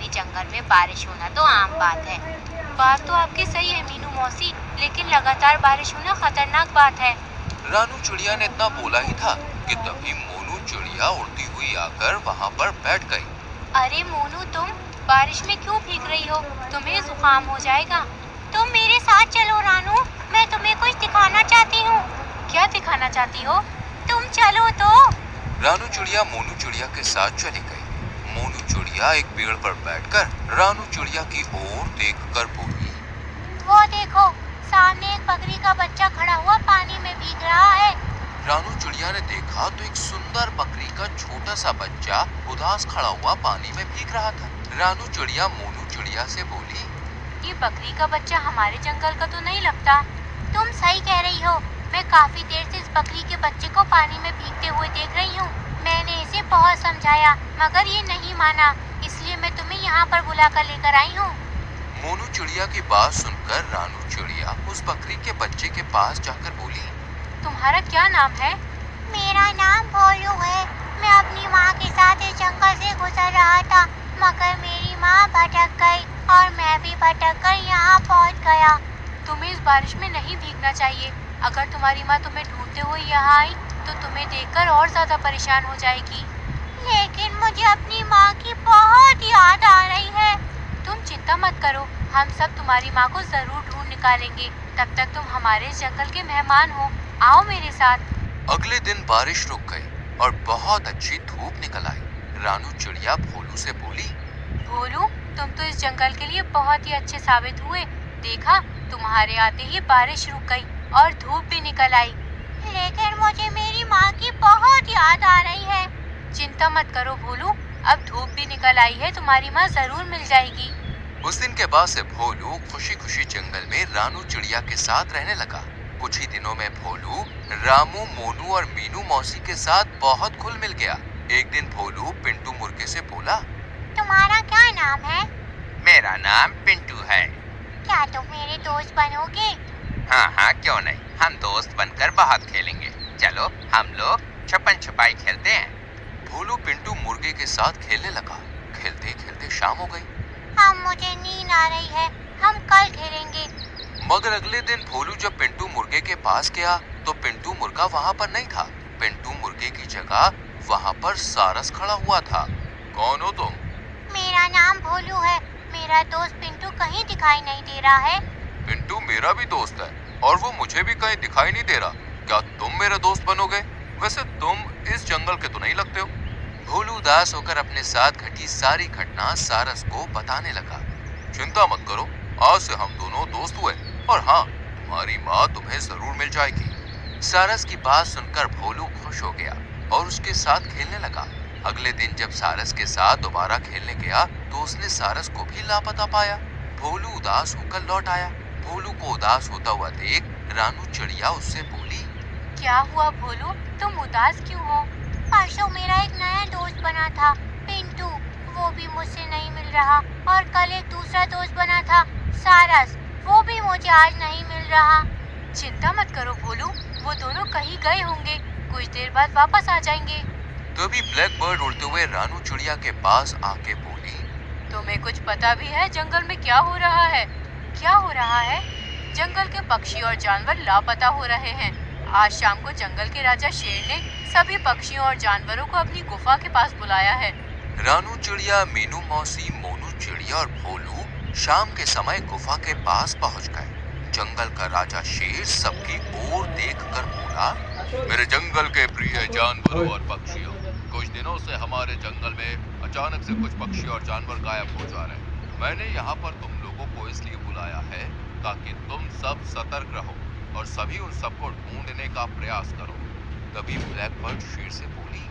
कि जंगल में बारिश होना तो आम बात है। बात तो आपकी सही है मीनू मौसी, लेकिन लगातार बारिश होना खतरनाक बात है। रानू चिड़िया ने इतना बोला ही था कि तभी मोनू चिड़िया उड़ती हुई आकर वहाँ पर बैठ गई। अरे मोनू, तुम बारिश में क्यों भीग रही हो? तुम्हें जुकाम हो जाएगा। तुम मेरे साथ चलो रानू, मैं तुम्हें कुछ दिखाना चाहती हूँ। क्या दिखाना चाहती हो? तुम चलो तो। रानू चिड़िया मोनू चिड़िया के साथ चली गई। मोनू चिड़िया एक पेड़ पर बैठकर रानू चिड़िया की ओर देखकर बोली, वो देखो, सामने एक बकरी का बच्चा खड़ा हुआ पानी में भीग रहा है। रानू चिड़िया ने देखा तो एक सुंदर बकरी का छोटा सा बच्चा उदास खड़ा हुआ पानी में भीग रहा था। रानू चिड़िया मोनू चिड़िया से बोली, ये बकरी का बच्चा हमारे जंगल का तो नहीं लगता। तुम सही कह रही हो, मैं काफी देर से इस बकरी के बच्चे को पानी में भीगते हुए देख रही हूँ। मैंने इसे बहुत समझाया मगर ये नहीं माना, इसलिए मैं तुम्हें यहाँ पर बुला कर लेकर आई हूँ। मोनू चिड़िया की बात सुनकर रानू चिड़िया उस बकरी के बच्चे के पास जाकर बोली, तुम्हारा क्या नाम है? मेरा नाम भोलू है। मैं अपनी माँ के साथ इस जंगल से गुजर रहा था मगर मेरी माँ भटक गई और मैं भी भटक कर यहाँ पहुँच गया। तुम्हें इस बारिश में नहीं भीगना चाहिए। अगर तुम्हारी माँ तुम्हें ढूंढते हुए यहाँ आई तो तुम्हें देखकर और ज्यादा परेशान हो जाएगी। लेकिन मुझे अपनी माँ की बहुत याद आ रही है। तुम चिंता मत करो, हम सब तुम्हारी माँ को जरूर ढूंढ निकालेंगे। तब तक तुम हमारे जंगल के मेहमान हो, आओ मेरे साथ। अगले दिन बारिश रुक गई और बहुत अच्छी धूप निकल आई। रानू चिड़िया भोलू से बोली, भोलू, तुम तो इस जंगल के लिए बहुत ही अच्छे साबित हुए। देखा, तुम्हारे आते ही बारिश रुक गई और धूप भी निकल आई। लेकिन मुझे मेरी माँ की बहुत याद आ रही है। चिंता मत करो भोलू, अब धूप भी निकल आई है, तुम्हारी माँ जरूर मिल जाएगी। उस दिन के बाद से भोलू खुशी खुशी जंगल में रानू चिड़िया के साथ रहने लगा। कुछ ही दिनों में भोलू रामू, मोनू और मीनू मौसी के साथ बहुत घुल मिल गया। एक दिन भोलू पिंटू मुर्गे से बोला, तुम्हारा क्या नाम है? मेरा नाम पिंटू है। क्या तुम मेरे दोस्त बनोगे? हाँ हाँ, क्यों नहीं, हम दोस्त बनकर बहुत खेलेंगे। चलो हम लोग छुपन छुपाई खेलते हैं। भोलू पिंटू मुर्गे के साथ खेलने लगा। खेलते खेलते शाम हो गई। अब मुझे नींद आ रही है, हम कल खेलेंगे। मगर अगले दिन भोलू जब पिंटू मुर्गे के पास गया तो पिंटू मुर्गा वहाँ पर नहीं था। पिंटू मुर्गे की जगह वहाँ पर सारस खड़ा हुआ था। कौन हो तुम? मेरा नाम भोलू है। मेरा दोस्त पिंटू कहीं दिखाई नहीं दे रहा है। पिंटू मेरा भी दोस्त है और वो मुझे भी कहीं दिखाई नहीं दे रहा। क्या तुम मेरे दोस्त बनोगे? वैसे तुम इस जंगल के तो नहीं लगते हो। भोलू उदास होकर अपने साथ घटी सारी घटना सारस को बताने लगा। चिंता मत करो, आज से हम दोनों दोस्त हुए और हाँ, तुम्हारी माँ तुम्हें जरूर मिल जाएगी। सारस की बात सुनकर भोलू खुश हो गया और उसके साथ खेलने लगा। अगले दिन जब सारस के साथ दोबारा खेलने गया तो उसने सारस को भी लापता पाया। भोलू उदास होकर लौट आया। भोलू को उदास होता हुआ देख रानू चिड़िया उससे बोली, क्या हुआ भोलू, तुम उदास क्यों हो? परसों मेरा एक नया दोस्त बना था, पिंटू, वो भी मुझसे नहीं मिल रहा। और कल एक दूसरा दोस्त बना था, सारस, वो भी मुझे आज नहीं मिल रहा। चिंता मत करो भोलू, वो दोनों कहीं गए होंगे, कुछ देर बाद वापस आ जाएंगे। तभी ब्लैक बर्ड उड़ते हुए रानू चिड़िया के पास आके बोली, तुम्हें कुछ पता भी है जंगल में क्या हो रहा है? क्या हो रहा है? जंगल के पक्षी और जानवर लापता हो रहे हैं। आज शाम को जंगल के राजा शेर ने सभी पक्षियों और जानवरों को अपनी गुफा के पास बुलाया है। रानू चिड़िया, मीनू मौसी, मोनू चिड़िया और भोलू शाम के समय गुफा के पास पहुंच गए। जंगल का राजा शेर सबकी ओर देखकर बोला, मेरे जंगल के प्रिय जानवरों और पक्षियों, कुछ दिनों से हमारे जंगल में अचानक से कुछ पक्षी और जानवर गायब हो जा रहे हैं। मैंने यहाँ पर तुम लोगों को इसलिए बुलाया है ताकि तुम सब सतर्क रहो और सभी उन सबको ढूंढने का प्रयास करो। तभी ब्लैक बर्ड शेर से बोली,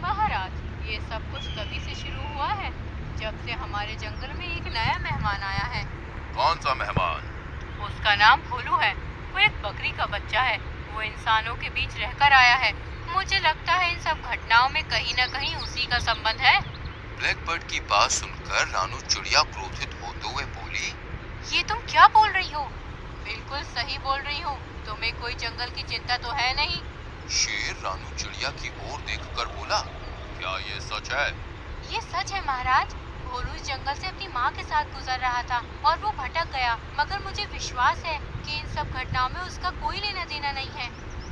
महाराज, ये सब कुछ तभी से शुरू हुआ है जब से हमारे जंगल में एक नया मेहमान आया है। कौन सा मेहमान? उसका नाम भोलू है। वो एक बकरी का बच्चा है। वो इंसानों के बीच रहकर आया है। मुझे लगता है इन सब घटनाओं में कहीं न कहीं उसी का संबंध है। ब्लैक बर्ड की बात सुनकर रानू चिड़िया क्रोधित होते हुए बोली, ये तुम क्या बोल रही हो? बिल्कुल सही बोल रही हूँ। तुम्हें कोई जंगल की चिंता तो है नहीं? शेर रानू चिड़िया की ओर देखकर बोला, क्या ये सच है? ये सच है महाराज। भोलू इस जंगल से अपनी माँ के साथ गुजर रहा था और वो भटक गया, मगर मुझे विश्वास है कि इन सब घटनाओं में उसका कोई लेना देना नहीं है।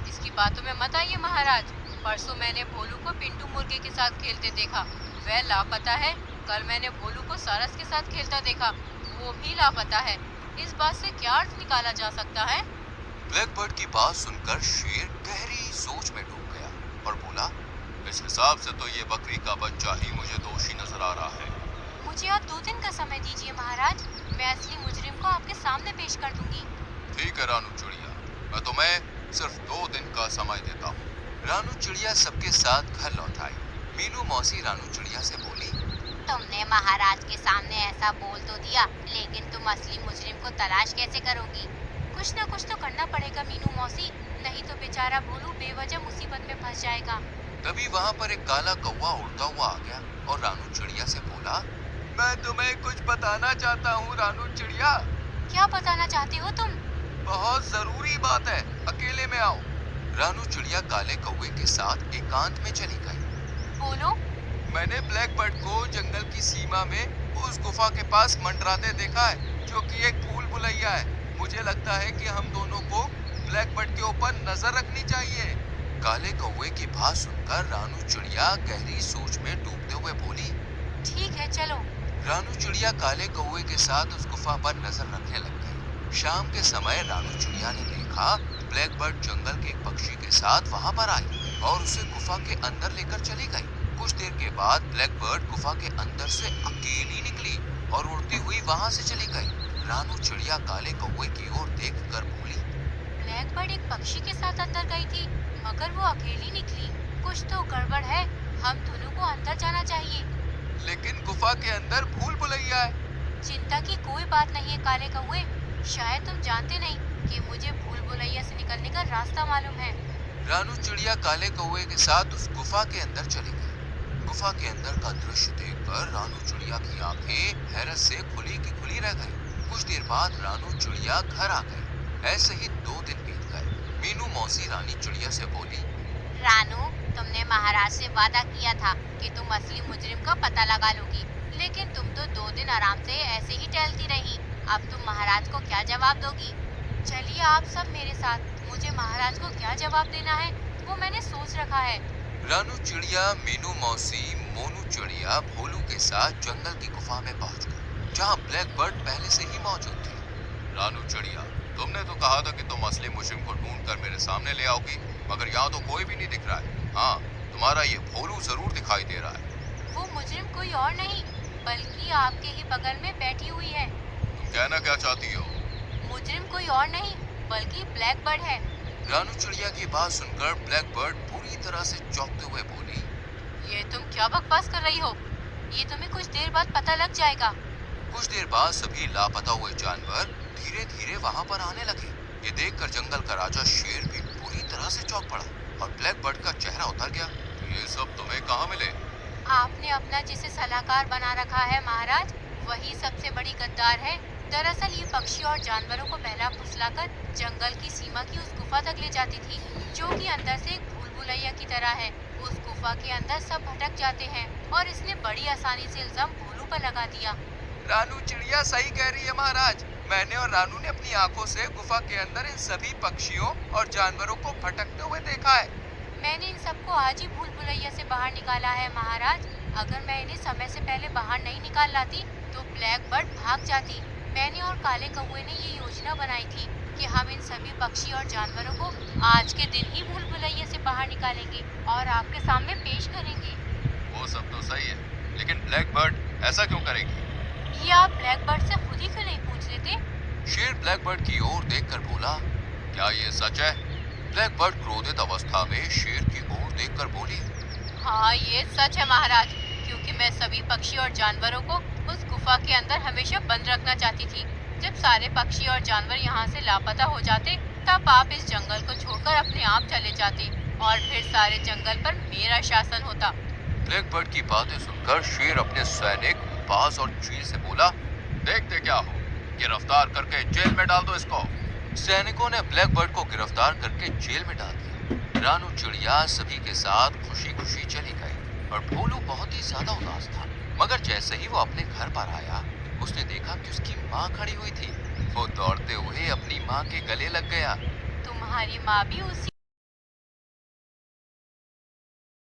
इसकी बातों में मत आइए महाराज। परसों मैंने भोलू को पिंटू मुर्गे के साथ खेलते देखा, वह लापता है। कल मैंने भोलू को सारस के साथ खेलता देखा, वो भी लापता है। इस बात से क्या अर्थ निकाला जा सकता है? ब्लैकबर्ड की बात सुनकर शेर गहरी सोच में डूब गया और बोला, इस हिसाब से तो ये बकरी का बच्चा ही मुझे दोषी नजर आ रहा है। मुझे आप 2 दिन का समय दीजिए महाराज, मैं असली मुजरिम को आपके सामने पेश कर दूंगी। ठीक है रानू चिड़िया, मैं तुम्हें सिर्फ 2 दिन का समय देता हूँ। रानू चिड़िया सबके साथ घर लौट आई। मीनू मौसी रानू चिड़िया से बोली, तुमने महाराज के सामने ऐसा बोल तो दिया, लेकिन तुम असली मुजरिम को तलाश कैसे करोगी? कुछ न कुछ तो करना पड़ेगा मीनू मौसी, नहीं तो बेचारा भोलू बेवजह मुसीबत में फंस जाएगा। तभी वहाँ पर एक काला कौवा उड़ता हुआ आ गया और रानू चिड़िया से बोला, मैं तुम्हें कुछ बताना चाहता हूँ रानू चिड़िया। क्या बताना चाहते हो तुम? बहुत जरूरी बात है, अकेले में आओ। रानू चिड़िया काले कौवे के साथ एकांत में चली गई। बोलो। मैंने ब्लैकबर्ड को जंगल की सीमा में उस गुफा के पास मंडराते देखा है, जो कि एक भूल भुलैया है। मुझे लगता है कि हम दोनों को ब्लैकबर्ड के ऊपर नजर रखनी चाहिए। काले कौवे की बात सुनकर रानू चिड़िया गहरी सोच में डूबते हुए बोली, ठीक है चलो। रानू चिड़िया काले कौवे के साथ उस गुफा पर नजर रखने लग गई। शाम के समय रानू चिड़िया ने देखा ब्लैकबर्ड जंगल के एक पक्षी के साथ वहां पर आई और उसे गुफा के अंदर लेकर चली गई। कुछ देर के बाद ब्लैकबर्ड गुफा के अंदर से अकेली निकली और उड़ती हुई वहां से चली गई। रानू चिड़िया काले कौवे की ओर देखकर बोली, ब्लैकबर्ड एक पक्षी के साथ अंदर गई थी, मगर वो अकेली निकली। कुछ तो गड़बड़ है, हम दोनों को अंदर जाना चाहिए। लेकिन गुफा के अंदर भूल भुलैया है। चिंता की कोई बात नहीं है काले कौवे, शायद तुम जानते नहीं कि मुझे भूल भुलैया से निकलने का रास्ता मालूम है। रानू चिड़िया काले कौवे के साथ उस गुफा के अंदर चली गई। गुफा के अंदर का दृश्य देखकर रानू चिड़िया की आंखें हैरत से खुली की खुली रह गई। कुछ देर बाद रानू चिड़िया घर आ गई। ऐसे ही 2 दिन बीत गए। मीनू मौसी रानी चिड़िया से बोली, रानू, तुमने महाराज से वादा किया था कि तुम असली मुजरिम का पता लगा लोगी, लेकिन तुम तो 2 दिन आराम से ऐसे ही टहलती रही। अब तुम महाराज को क्या जवाब दोगी? चलिए आप सब मेरे साथ, मुझे महाराज को क्या जवाब देना है वो मैंने सोच रखा है। रानू चिड़िया मीनू मौसी मोनू चिड़िया भोलू के साथ जंगल की गुफा में पहुंच गए, जहां ब्लैकबर्ड पहले से ही मौजूद थे। रानू चिड़िया, तुमने तो कहा था कि तुम असली मुजरिम को ढूंढकर मेरे सामने ले आओगी, मगर यहाँ तो कोई भी नहीं दिख रहा है। हाँ, तुम्हारा ये भोलू जरूर दिखाई दे रहा है। वो मुजरिम कोई और नहीं, बल्कि आपके ही बगल में बैठी हुई है। तुम कहना क्या चाहती हो? मुजरिम कोई और नहीं, बल्कि ब्लैकबर्ड है। रानू चिड़िया की बात सुनकर ब्लैकबर्ड पूरी तरह से चौंकते हुए बोली, ये तुम क्या बकवास कर रही हो? ये तुम्हें कुछ देर बाद पता लग जाएगा। कुछ देर बाद सभी लापता हुए जानवर धीरे धीरे वहाँ पर आने लगे। ये देखकर जंगल का राजा शेर भी पूरी तरह से चौंक पड़ा और ब्लैकबर्ड का चेहरा उतर गया। ये सब तुम्हें कहाँ मिले? आपने अपना जिसे सलाहकार बना रखा है महाराज, वही सबसे बड़ी गद्दार है। दरअसल ये पक्षी और जानवरों को बहला फुसलाकर जंगल की सीमा की उस गुफा तक ले जाती थी, जो कि अंदर से एक भूल भुलैया की तरह है। उस गुफा के अंदर सब भटक जाते हैं और इसने बड़ी आसानी से इल्जाम भोलू पर लगा दिया। रानू चिड़िया सही कह रही है महाराज। मैंने और रानू ने अपनी आंखों से गुफा के अंदर इन सभी पक्षियों और जानवरों को भटकते हुए देखा है। मैंने इन सबको आज ही भूल भुलैया से बाहर निकाला है महाराज। अगर मैं इन्हें समय से पहले बाहर नहीं निकाल लाती तो ब्लैकबर्ड भाग जाती। मैंने और काले कौवे ने ये योजना बनाई थी कि हम इन सभी पक्षी और जानवरों को आज के दिन ही भूल भुलैया से बाहर निकालेंगे और आपके सामने पेश करेंगे। वो सब तो सही है, लेकिन ब्लैकबर्ड ऐसा क्यों करेगी? ये आप ब्लैकबर्ड से खुद ही क्यों नहीं पूछ लेते? शेर ब्लैकबर्ड की ओर देखकर बोला, क्या ये सच है? ब्लैकबर्ड क्रोधित अवस्था में शेर की ओर देखकर बोली, हाँ ये सच है महाराज, क्योंकि मैं सभी पक्षी और जानवरों को उस गुफा के अंदर हमेशा बंद रखना चाहती थी। जब सारे पक्षी और जानवर यहाँ से लापता हो जाते तब आप इस जंगल को छोड़कर अपने आप चले जाते और फिर सारे जंगल पर मेरा शासन होता। ब्लैकबर्ड की बातें सुनकर शेर अपने सैनिक बाज और चील से बोला, देखते क्या हो, गिरफ्तार करके जेल में डाल दो इसको। सैनिकों ने ब्लैकबर्ड को गिरफ्तार करके जेल में डाल दिया। रानू चिड़िया सभी के साथ खुशी खुशी चली गई और भोलू बहुत ही ज्यादा उदास था। मगर जैसे ही वो अपने घर पर आया, उसने देखा कि उसकी माँ खड़ी हुई थी। वो दौड़ते हुए अपनी माँ के गले लग गया। तुम्हारी माँ भी उसी